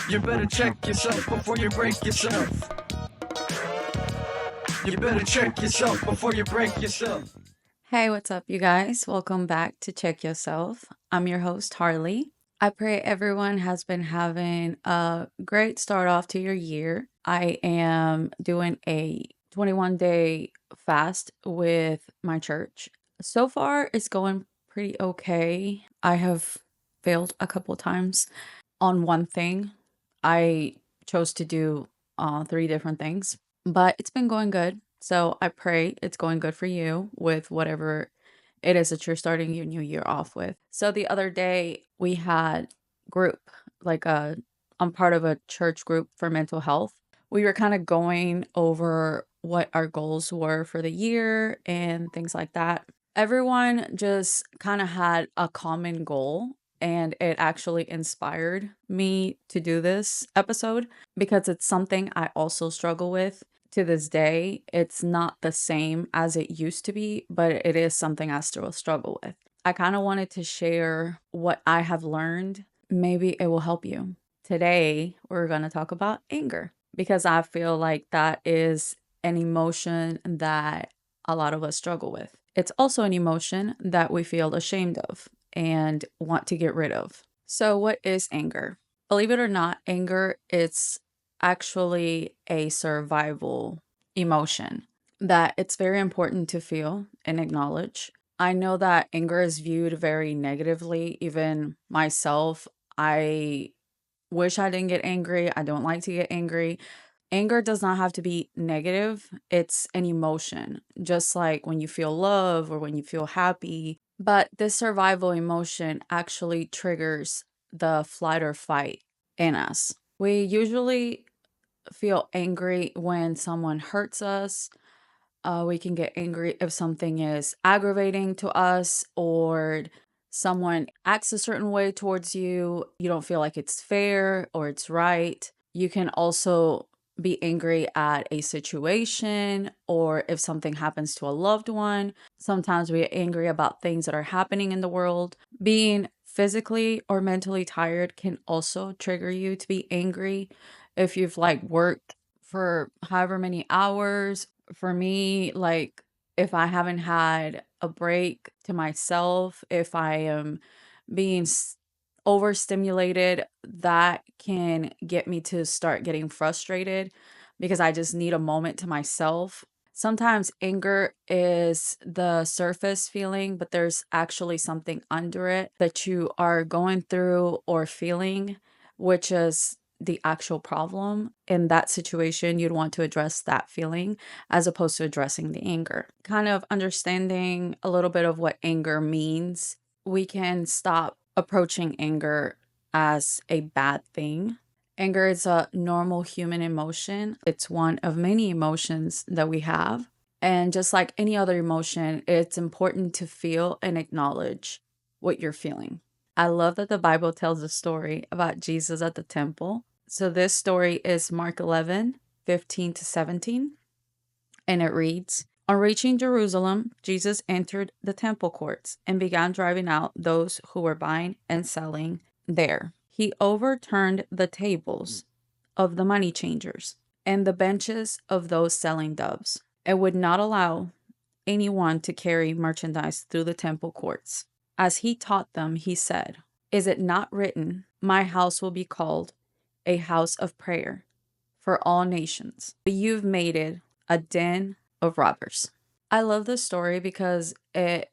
You better check yourself before you break yourself. You better check yourself before you break yourself. Hey, what's up, you guys? Welcome back to Check Yourself. I'm your host, Harley. I pray everyone has been having a great start off to your year. I am doing a 21-day fast with my church. So far, it's going pretty okay. I have failed a couple times on one thing. I chose to do three different things, but it's been going good. So I pray it's going good for you with whatever it is that you're starting your new year off with. So the other day we had group, like I'm part of a church group for mental health. We were kind of going over what our goals were for the year and things like that. Everyone just kind of had a common goal, and it actually inspired me to do this episode because it's something I also struggle with to this day. It's not the same as it used to be, but it is something I still struggle with. I kind of wanted to share what I have learned. Maybe it will help you. Today, we're going to talk about anger because I feel like that is an emotion that a lot of us struggle with. It's also an emotion that we feel ashamed of and want to get rid of. So, what is anger? Believe it or not, anger is actually a survival emotion that it's very important to feel and acknowledge. I know that anger is viewed very negatively, even myself. I wish I didn't get angry. I don't like to get angry. Anger does not have to be negative. It's an emotion, just like when you feel love or when you feel happy. But this survival emotion actually triggers the flight or fight in us. We usually feel angry when someone hurts us. We can get angry if something is aggravating to us or someone acts a certain way towards you. You don't feel like it's fair or it's right. You can also be angry at a situation or if something happens to a loved one. Sometimes we get angry about things that are happening in the world. Being physically or mentally tired can also trigger you to be angry. If you've like worked for however many hours, for me, like if I haven't had a break to myself, if I am being overstimulated, that can get me to start getting frustrated because I just need a moment to myself. Sometimes anger is the surface feeling, but there's actually something under it that you are going through or feeling, which is the actual problem. In that situation, you'd want to address that feeling as opposed to addressing the anger. Kind of understanding a little bit of what anger means, we can stop approaching anger as a bad thing. Anger is a normal human emotion. It's one of many emotions that we have. And just like any other emotion, it's important to feel and acknowledge what you're feeling. I love that the Bible tells a story about Jesus at the temple. So this story is Mark 11:15-17, and it reads, On reaching Jerusalem, Jesus entered the temple courts and began driving out those who were buying and selling there. He overturned the tables of the money changers and the benches of those selling doves, and would not allow anyone to carry merchandise through the temple courts. As he taught them, he said, Is it not written, My house will be called a house of prayer for all nations, but you've made it a den of robbers? I love this story because it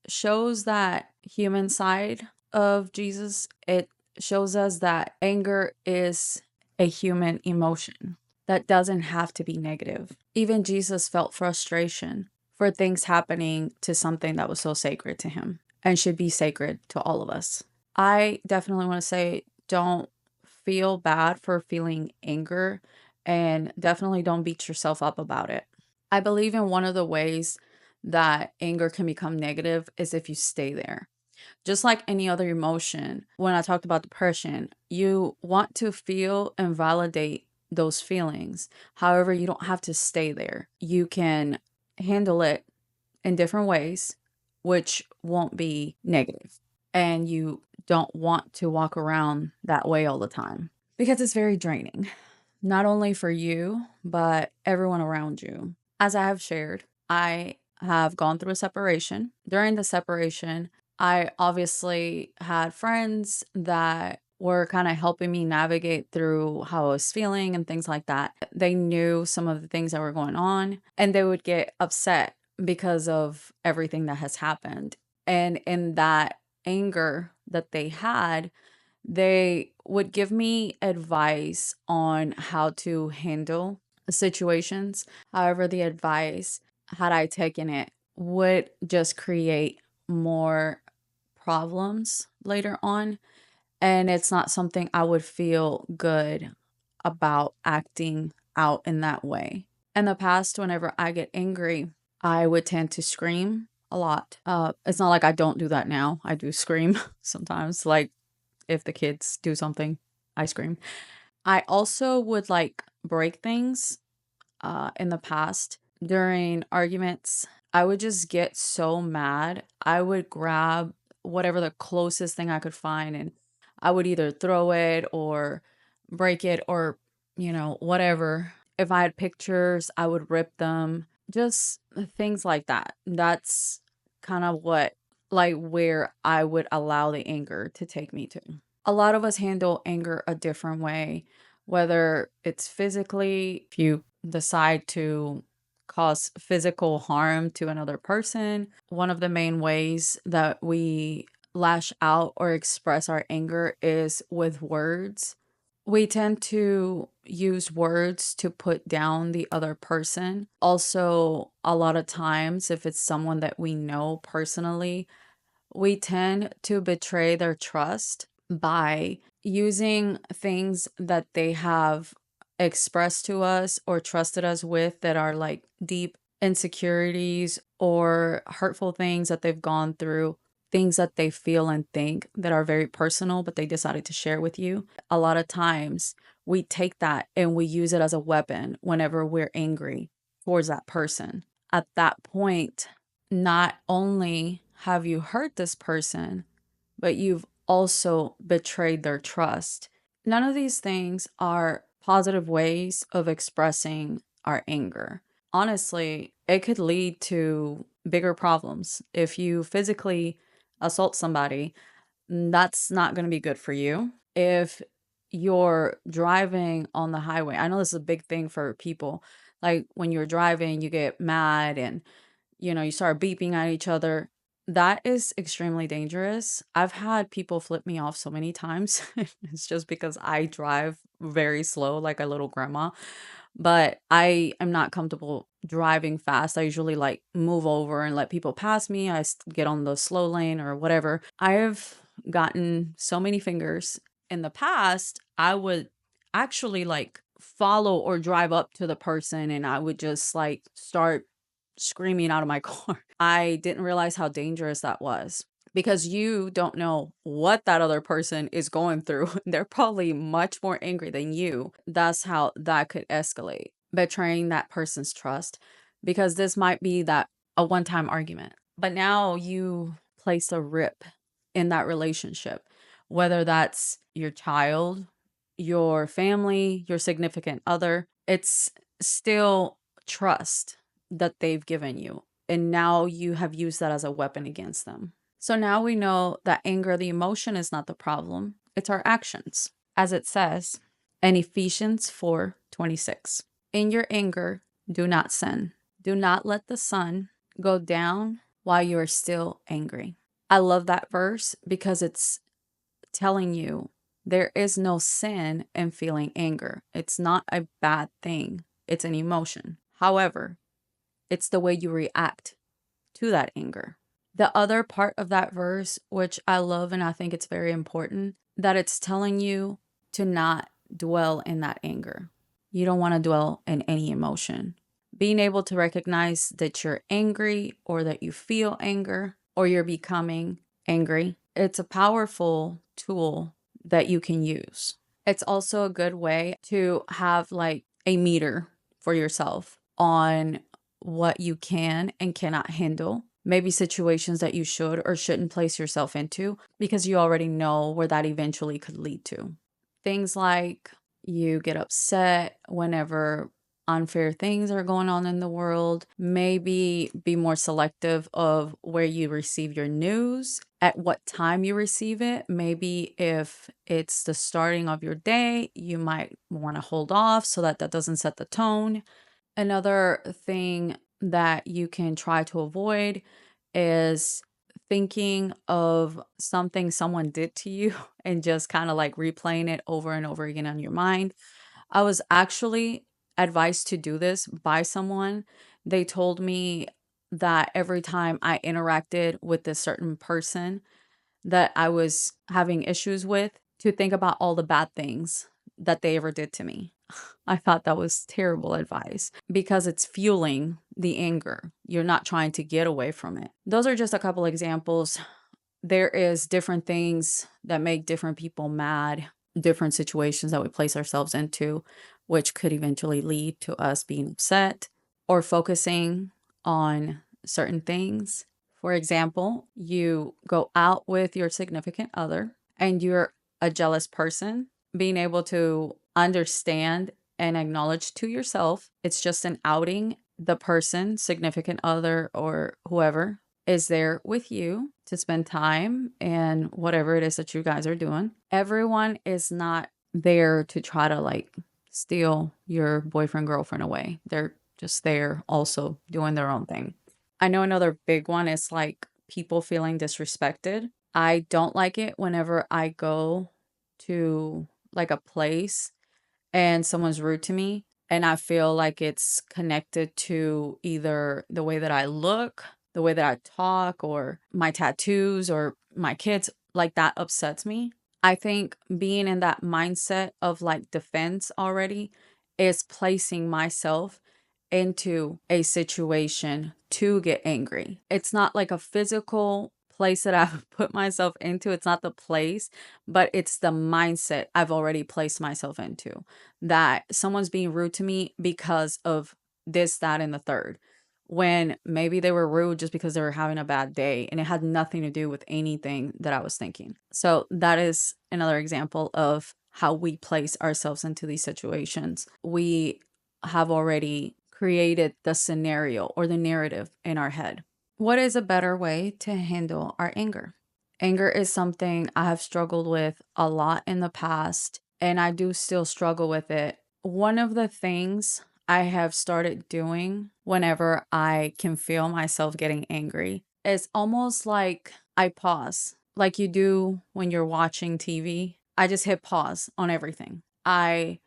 shows that human side of Jesus. It shows us that anger is a human emotion that doesn't have to be negative. Even Jesus felt frustration for things happening to something that was so sacred to him and should be sacred to all of us. I definitely want to say don't feel bad for feeling anger and definitely don't beat yourself up about it. I believe in one of the ways that anger can become negative is if you stay there. Just like any other emotion, when I talked about depression, you want to feel and validate those feelings. However, you don't have to stay there. You can handle it in different ways, which won't be negative. And you don't want to walk around that way all the time. because it's very draining, not only for you, but everyone around you. As I have shared, I have gone through a separation. During the separation, I obviously had friends that were kind of helping me navigate through how I was feeling and things like that. They knew some of the things that were going on, and they would get upset because of everything that has happened. And in that anger that they had, they would give me advice on how to handle situations. However, the advice, had I taken it, would just create more problems later on. And it's not something I would feel good about acting out in that way. In the past, whenever I get angry, I would tend to scream a lot. It's not like I don't do that now. I do scream sometimes. Like, if the kids do something, I scream. I also would like break things in the past. During arguments, I would just get so mad. I would grab whatever the closest thing I could find, and I would either throw it or break it or, whatever. If I had pictures, I would rip them. Just things like that. That's kind of where I would allow the anger to take me to. A lot of us handle anger a different way, whether it's physically, if you decide to cause physical harm to another person. One of the main ways that we lash out or express our anger is with words. We tend to use words to put down the other person. Also, a lot of times, if it's someone that we know personally, we tend to betray their trust by using things that they have expressed to us or trusted us with that are like deep insecurities or hurtful things that they've gone through, things that they feel and think that are very personal, but they decided to share with you. A lot of times we take that and we use it as a weapon whenever we're angry towards that person. At that point, not only have you hurt this person, but you've also betrayed their trust. None of these things are positive ways of expressing our anger. Honestly, it could lead to bigger problems. If you physically assault somebody, that's not going to be good for you. If you're driving on the highway, I know this is a big thing for people. Like when you're driving, you get mad and you start beeping at each other. That is extremely dangerous. I've had people flip me off so many times. It's just because I drive very slow, like a little grandma. But I am not comfortable driving fast. I usually like move over and let people pass me. Get on the slow lane or whatever. I have gotten so many fingers. In the past, I would actually like follow or drive up to the person and I would just like start screaming out of my car. I didn't realize how dangerous that was because you don't know what that other person is going through. They're probably much more angry than you. That's how that could escalate, betraying that person's trust, because this might be that a one-time argument. But now you place a rip in that relationship, whether that's your child, your family, your significant other. It's still trust that they've given you. And now you have used that as a weapon against them. So now we know that anger, the emotion, is not the problem, it's our actions. As it says in Ephesians 4:26, in your anger, do not sin. Do not let the sun go down while you are still angry. I love that verse because it's telling you there is no sin in feeling anger. It's not a bad thing, it's an emotion. However, it's the way you react to that anger. The other part of that verse, which I love and I think it's very important, that it's telling you to not dwell in that anger. You don't want to dwell in any emotion. Being able to recognize that you're angry or that you feel anger or you're becoming angry, it's a powerful tool that you can use. It's also a good way to have like a meter for yourself on what you can and cannot handle. Maybe situations that you should or shouldn't place yourself into because you already know where that eventually could lead to. Things like you get upset whenever unfair things are going on in the world. Maybe be more selective of where you receive your news, at what time you receive it. Maybe if it's the starting of your day, you might want to hold off so that that doesn't set the tone. Another thing that you can try to avoid is thinking of something someone did to you and just kind of like replaying it over and over again on your mind. I was actually advised to do this by someone. They told me that every time I interacted with this certain person that I was having issues with, to think about all the bad things that they ever did to me. I thought that was terrible advice because it's fueling the anger. You're not trying to get away from it. Those are just a couple examples. There is different things that make different people mad, different situations that we place ourselves into, which could eventually lead to us being upset or focusing on certain things. For example, you go out with your significant other and you're a jealous person. Being able to understand and acknowledge to yourself it's just an outing. The person, significant other, or whoever is there with you to spend time and whatever it is that you guys are doing. Everyone is not there to try to like steal your boyfriend, girlfriend away. They're just there also doing their own thing. I know another big one is like people feeling disrespected. I don't like it whenever I go to like a place and someone's rude to me and I feel like it's connected to either the way that I look, the way that I talk, or my tattoos or my kids, like that upsets me. I think being in that mindset of like defense already is placing myself into a situation to get angry. It's not like a physical place that I've put myself into. It's not the place, but it's the mindset I've already placed myself into, that someone's being rude to me because of this, that, and the third. When maybe they were rude just because they were having a bad day and it had nothing to do with anything that I was thinking. So that is another example of how we place ourselves into these situations. We have already created the scenario or the narrative in our head. What is a better way to handle our anger? Anger is something I have struggled with a lot in the past, and I do still struggle with it. One of the things I have started doing whenever I can feel myself getting angry is almost like I pause, like you do when you're watching TV. I just hit pause on everything. I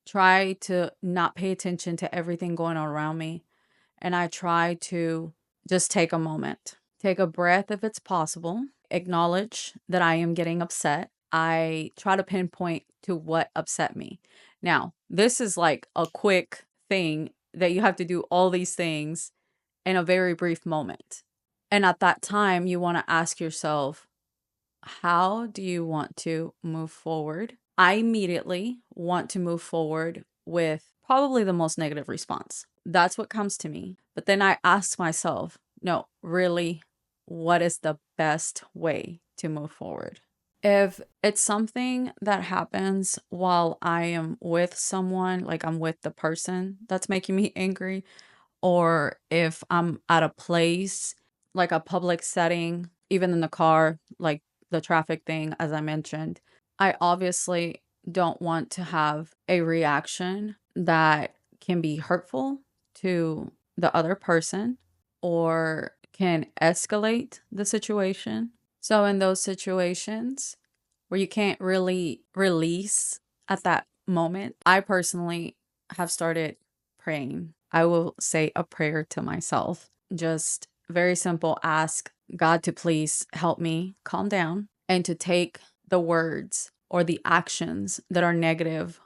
try to not pay attention to everything going on around me, and I try to just take a moment, take a breath if it's possible, acknowledge that I am getting upset. I try to pinpoint to what upset me. Now, this is like a quick thing that you have to do all these things in a very brief moment. And at that time, you want to ask yourself, how do you want to move forward? I immediately want to move forward with probably the most negative response. That's what comes to me. But then I ask myself, no, really, what is the best way to move forward? If it's something that happens while I am with someone, like I'm with the person that's making me angry, or if I'm at a place, like a public setting, even in the car, like the traffic thing, as I mentioned, I obviously don't want to have a reaction that can be hurtful to the other person or can escalate the situation. So, in those situations where you can't really release at that moment, I personally have started praying. I will say a prayer to myself. Just very simple, ask God to please help me calm down and to take the words or the actions that are negative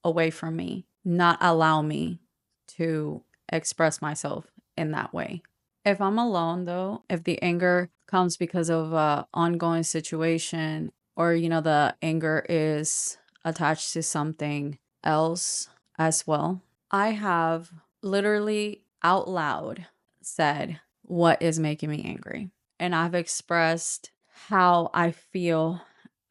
away from me, not allow me to express myself in that way. If I'm alone though, if the anger comes because of a ongoing situation, or the anger is attached to something else as well, I have literally out loud said what is making me angry. And I've expressed how I feel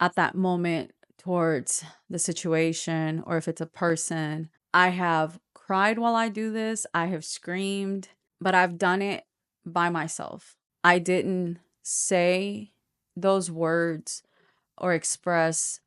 at that moment towards the situation or if it's a person. I have cried while I do this. I have screamed, but I've done it by myself. I didn't say those words or express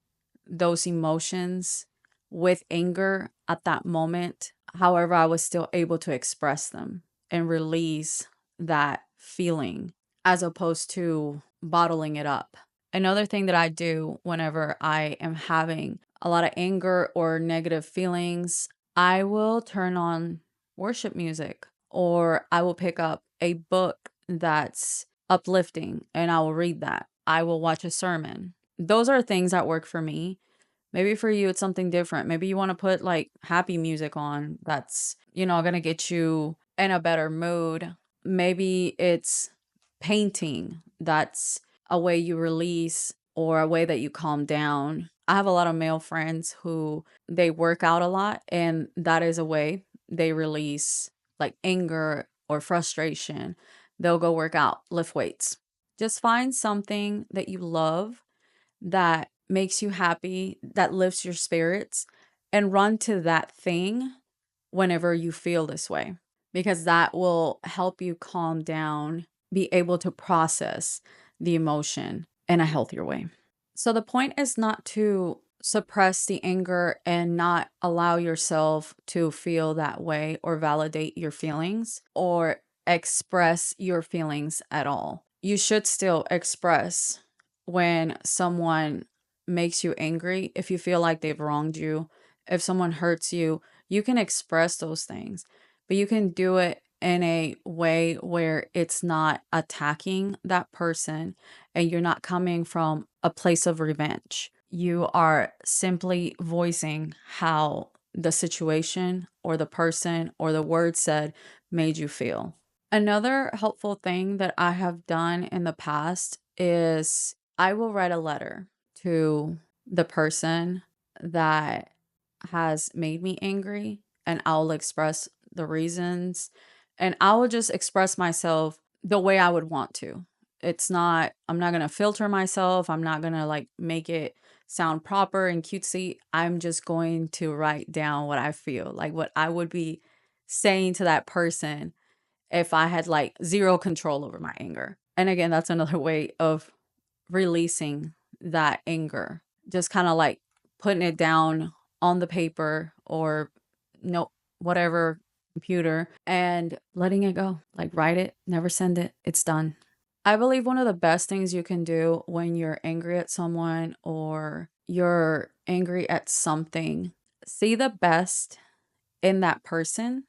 those emotions with anger at that moment. However, I was still able to express them and release that feeling as opposed to bottling it up. Another thing that I do whenever I am having a lot of anger or negative feelings, I will turn on worship music or I will pick up a book that's uplifting and I will read that. I will watch a sermon. Those are things that work for me. Maybe for you, it's something different. Maybe you want to put like happy music on that's, going to get you in a better mood. Maybe it's painting. That's a way you release or a way that you calm down. I have a lot of male friends who they work out a lot, and that is a way they release like anger or frustration. They'll go work out, lift weights. Just find something that you love that makes you happy, that lifts your spirits, and run to that thing whenever you feel this way, because that will help you calm down, be able to process the emotion in a healthier way. So the point is not to suppress the anger and not allow yourself to feel that way or validate your feelings or express your feelings at all. You should still express when someone makes you angry. If you feel like they've wronged you, if someone hurts you, you can express those things, but you can do it in a way where it's not attacking that person and you're not coming from a place of revenge. You are simply voicing how the situation or the person or the word said made you feel. Another helpful thing that I have done in the past is I will write a letter to the person that has made me angry and I'll express the reasons and I will just express myself the way I would want to. I'm not going to filter myself. I'm not going to like make it sound proper and cutesy. I'm just going to write down what I feel, like what I would be saying to that person if I had like zero control over my anger. And again, that's another way of releasing that anger. Just kind of like putting it down on the paper or no whatever computer and letting it go. Like write it, never send it. It's done. I believe one of the best things you can do when you're angry at someone or you're angry at something, see the best in that person.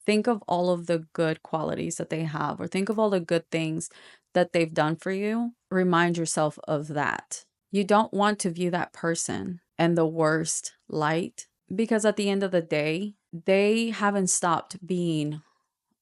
Think of all of the good qualities that they have, or think of all the good things that they've done for you. Remind yourself of that. You don't want to view that person in the worst light because at the end of the day, they haven't stopped being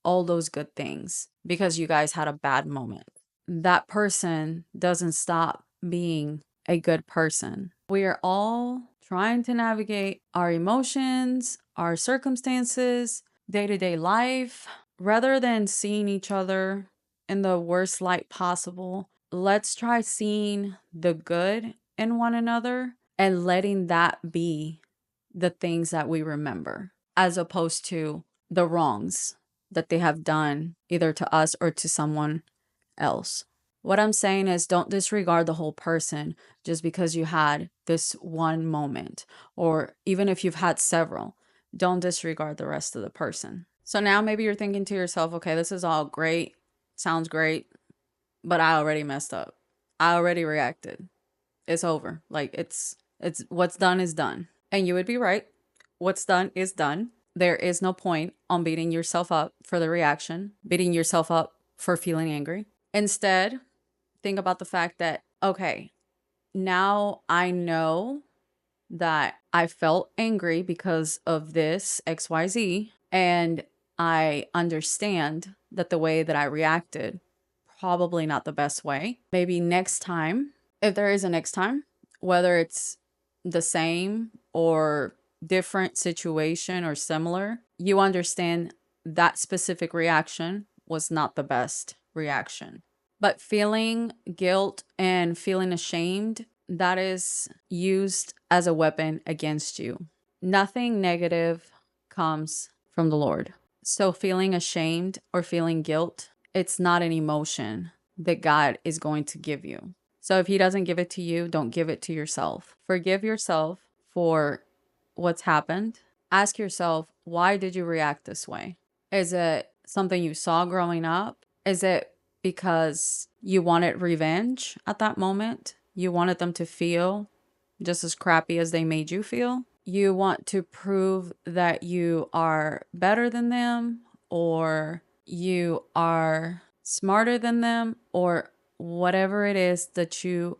all those good things because you guys had a bad moment. That person doesn't stop being a good person. We are all trying to navigate our emotions, our circumstances, day-to-day life. Rather than seeing each other in the worst light possible, let's try seeing the good in one another and letting that be the things that we remember, as opposed to the wrongs that they have done either to us or to someone else. What I'm saying is don't disregard the whole person just because you had this one moment, or even if you've had several, don't disregard the rest of the person. So now maybe you're thinking to yourself, okay, this is all great, sounds great, but I already messed up. I already reacted. It's over. Like it's what's done is done. And you would be right. What's done is done. There is no point on beating yourself up for the reaction, beating yourself up for feeling angry. Instead, think about the fact that, okay, now I know that I felt angry because of this XYZ, and I understand that the way that I reacted, probably not the best way. Maybe next time, if there is a next time, whether it's the same or different situation or similar, you understand that specific reaction was not the best reaction. But feeling guilt and feeling ashamed that is used as a weapon against you. Nothing negative comes from the Lord. So feeling ashamed or feeling guilt, it's not an emotion that God is going to give you. So if he doesn't give it to you, don't give it to yourself. Forgive yourself for what's happened. Ask yourself, why did you react this way? Is it something you saw growing up? Is it because you wanted revenge at that moment? You wanted them to feel just as crappy as they made you feel? You want to prove that you are better than them, or you are smarter than them, or whatever it is that you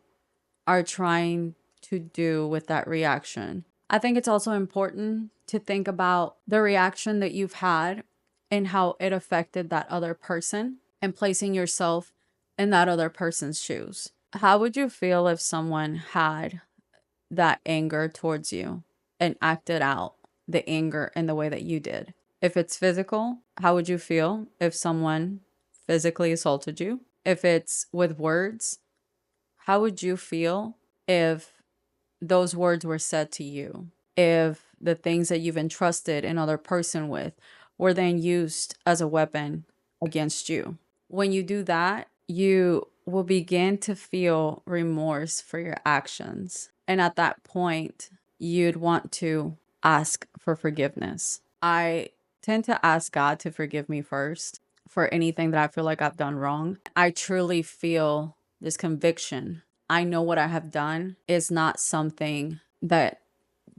are trying to do with that reaction. I think it's also important to think about the reaction that you've had and how it affected that other person, and placing yourself in that other person's shoes. How would you feel if someone had that anger towards you and acted out the anger in the way that you did? If it's physical, how would you feel if someone physically assaulted you? If it's with words, how would you feel if those words were said to you? If the things that you've entrusted another person with were then used as a weapon against you? When you do that, you will begin to feel remorse for your actions. And at that point, you'd want to ask for forgiveness. I tend to ask God to forgive me first for anything that I feel like I've done wrong. I truly feel this conviction. I know what I have done is not something that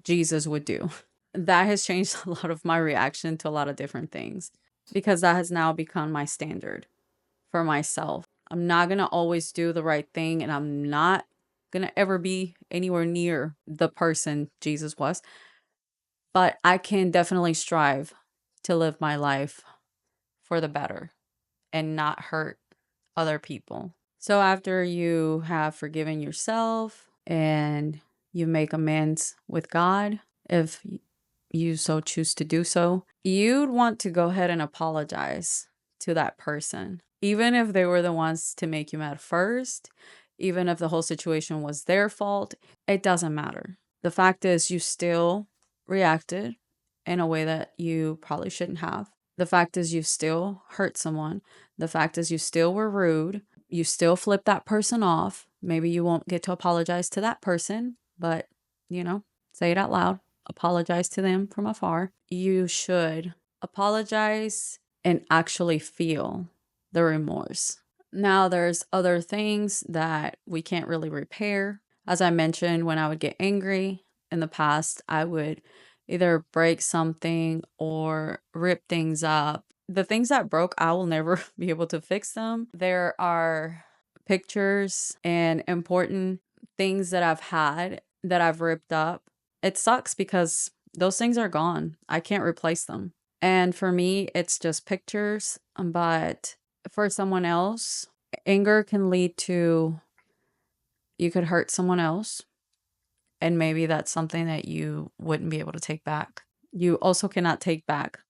Jesus would do. That has changed a lot of my reaction to a lot of different things, because that has now become my standard for myself. I'm not going to always do the right thing, and I'm not going to ever be anywhere near the person Jesus was. But I can definitely strive to live my life for the better and not hurt other people. So after you have forgiven yourself and you make amends with God, if you so choose to do so, you'd want to go ahead and apologize to that person. Even if they were the ones to make you mad first, even if the whole situation was their fault, it doesn't matter. The fact is, you still reacted in a way that you probably shouldn't have. The fact is, you still hurt someone. The fact is, you still were rude. You still flipped that person off. Maybe you won't get to apologize to that person, but, say it out loud. Apologize to them from afar. You should apologize and actually feel the remorse. Now, there's other things that we can't really repair. As I mentioned, when I would get angry in the past, I would either break something or rip things up. The things that broke, I will never be able to fix them. There are pictures and important things that I've had that I've ripped up. It sucks because those things are gone. I can't replace them. And for me, it's just pictures. But for someone else, anger can lead to you could hurt someone else. And maybe that's something that you wouldn't be able to take back. You also cannot take back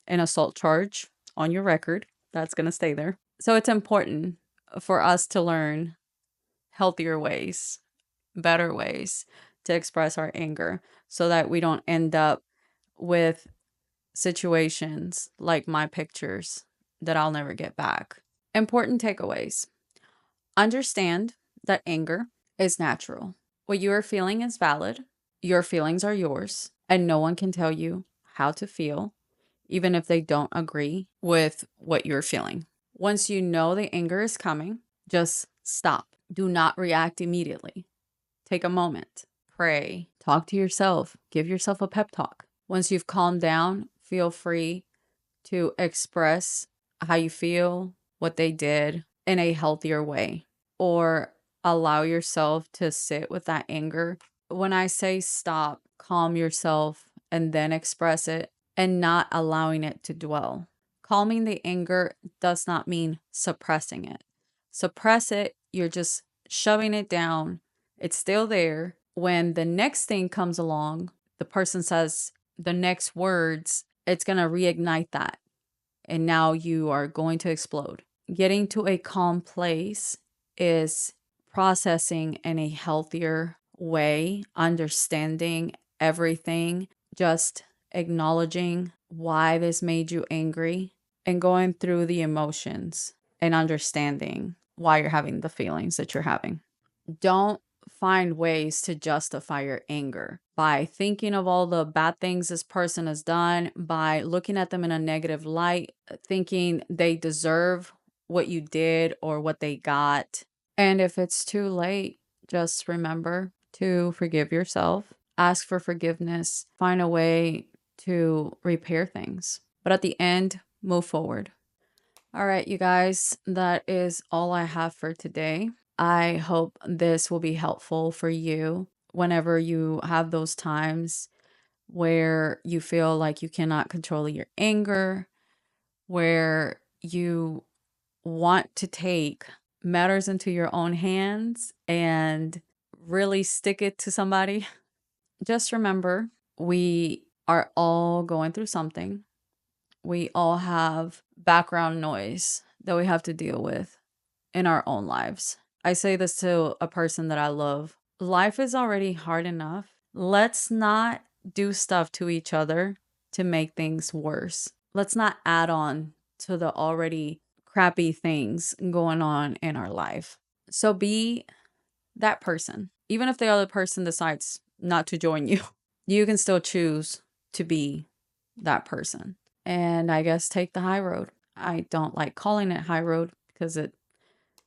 an assault charge on your record. That's going to stay there. So it's important for us to learn healthier ways, better ways to express our anger, so that we don't end up with situations like my pictures that I'll never get back. Important takeaways. Understand that anger is natural. What you are feeling is valid. Your feelings are yours, and no one can tell you how to feel, even if they don't agree with what you're feeling. Once you know the anger is coming, just stop. Do not react immediately. Take a moment, pray, talk to yourself, give yourself a pep talk. Once you've calmed down, feel free to express how you feel, what they did in a healthier way, or allow yourself to sit with that anger. When I say stop, calm yourself and then express it, and not allowing it to dwell. Calming the anger does not mean suppressing it. Suppress it, you're just shoving it down. It's still there. When the next thing comes along, the person says the next words, it's going to reignite that. And now you are going to explode. Getting to a calm place is processing in a healthier way, understanding everything, just acknowledging why this made you angry and going through the emotions and understanding why you're having the feelings that you're having. Don't find ways to justify your anger by thinking of all the bad things this person has done, by looking at them in a negative light, thinking they deserve what you did or what they got. And if it's too late, just remember to forgive yourself, ask for forgiveness, find a way to repair things. But at the end, move forward. All right, you guys, that is all I have for today. I hope this will be helpful for you whenever you have those times where you feel like you cannot control your anger, where you want to take matters into your own hands and really stick it to somebody. Just remember, we are all going through something. We all have background noise that we have to deal with in our own lives. I say this to a person that I love. Life is already hard enough. Let's not do stuff to each other to make things worse. Let's not add on to the already crappy things going on in our life. So be that person. Even if the other person decides not to join you, you can still choose to be that person. And I guess take the high road. I don't like calling it high road because it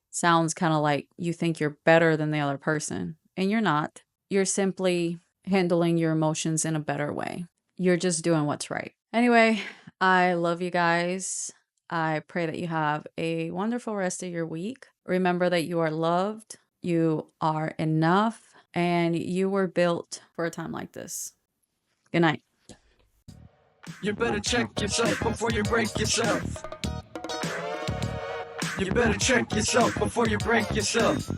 sounds kind of like you think you're better than the other person, and you're not. You're simply handling your emotions in a better way. You're just doing what's right. Anyway, I love you guys. I pray that you have a wonderful rest of your week. Remember that you are loved, you are enough, and you were built for a time like this. Good night. You better check yourself before you break yourself. You better check yourself before you break yourself.